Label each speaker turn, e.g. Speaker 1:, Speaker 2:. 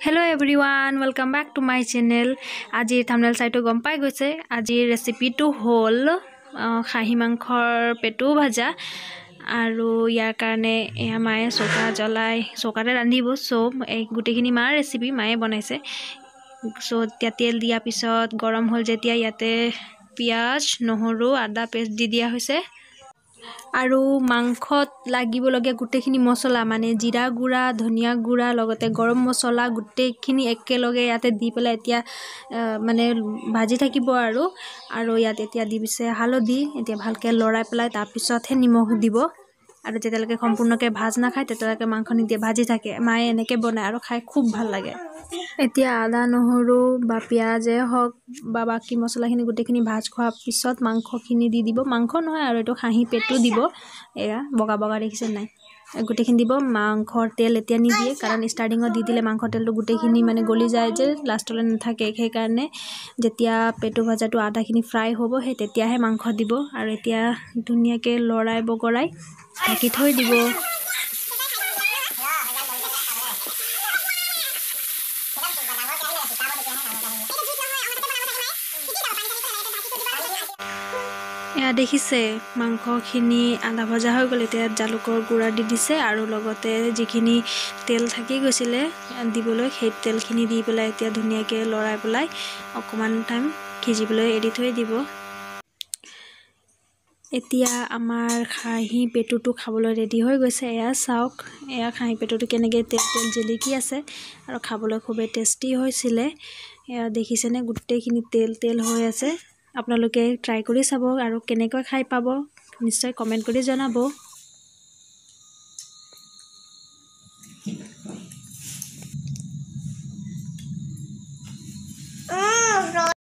Speaker 1: Hello everyone, welcome back to my channel. Ajir thumbnail saito gom pai goise. Ajir recipe to hol khahi mangkhor petu bhaja aru yar karone eya mae soka jalai sokare randibo so ei gutekhini maar recipe mae banaise. So tia tel dia pisot gorom hol jetia yate piaj nohoru ada paste di dia hoise আৰু মাংখত লাগিব লগিয়া গুটেখিনি মছলা মানে জিৰা গুড়া ধনিয়া গুড়া লগতে গৰম মছলা গুটেখিনি একেলগে ইয়াতে দি পেলাই এতিয়া মানে ভাজি থাকিব আৰু ইয়াত এতিয়া দি পিছে হালধি এতিয়া ভালকে লৰাই পেলাই তাৰ পিছতহে নিমখ দিব আৰু যেতিয়ালৈকে সম্পূৰ্ণকে ভাজ না খায় তেতিয়ালৈকে মাংখনি দিয়ে ভাজি থাকে মায়ে এনেকে বনায় আৰু খাই খুব ভাল লাগে এতিয়া আদা নহৰু বা পিয়াজে হক বা বাকি মছলাখিনি গুটেখিনি ভাজ খোৱা পিছত মাংখখিনি দি দিব মাংখ নহয় আৰু এটো খাহি পেটু দিব এয়া বগা বগা দেখিছে নাই গুটেখিনি দিব মাংখৰ তেল এতিয়া নি দিয়ে কাৰণ স্টাৰ্টিংত দি দিলে মাংখৰ তেলটো গুটেখিনি মানে গলি যায় যে লাষ্টলৈ নাথাকে সেই কাৰণে যেতিয়া পেটু ভাজাটো আধাখিনি ফ্ৰাই হ'ব হে তেতিয়াহে মাংখ দিব আৰু এতিয়া ধুনিয়াকে লৰাই বগৰাই ঢাকি থৈ দিব এয়া দেখিছে মাংখখিনি আধা ভজা হৈ গ'ল এতিয়া জালুকৰ গুড়া দি দিছে আৰু লগতে যিখিনি তেল থাকি গৈছিলে দিবলৈ সেই তেলখিনি দি পেলাই এতিয়া ধুনিয়াকে লৰাই পেলাই অকমান টাইম সিজিবলৈ এৰি থৈ দিব এতিয়া আমাৰ খাহি পেটুটো খাবলৈ ৰেডি হৈ গৈছে এয়া চাওক এয়া খাহি পেটুটো কেনেকৈ তেল জিলিকি আছে আৰু খাবলৈ খুবেই টেষ্টি হৈছিলে এয়া দেখিছেনে গুটেখিনি তেল হৈ আছে আপোনালোকে ট্ৰাই কৰি চাব আৰু কেনেকৈ খাই পাব নিশ্চয় কমেন্ট কৰি জনাব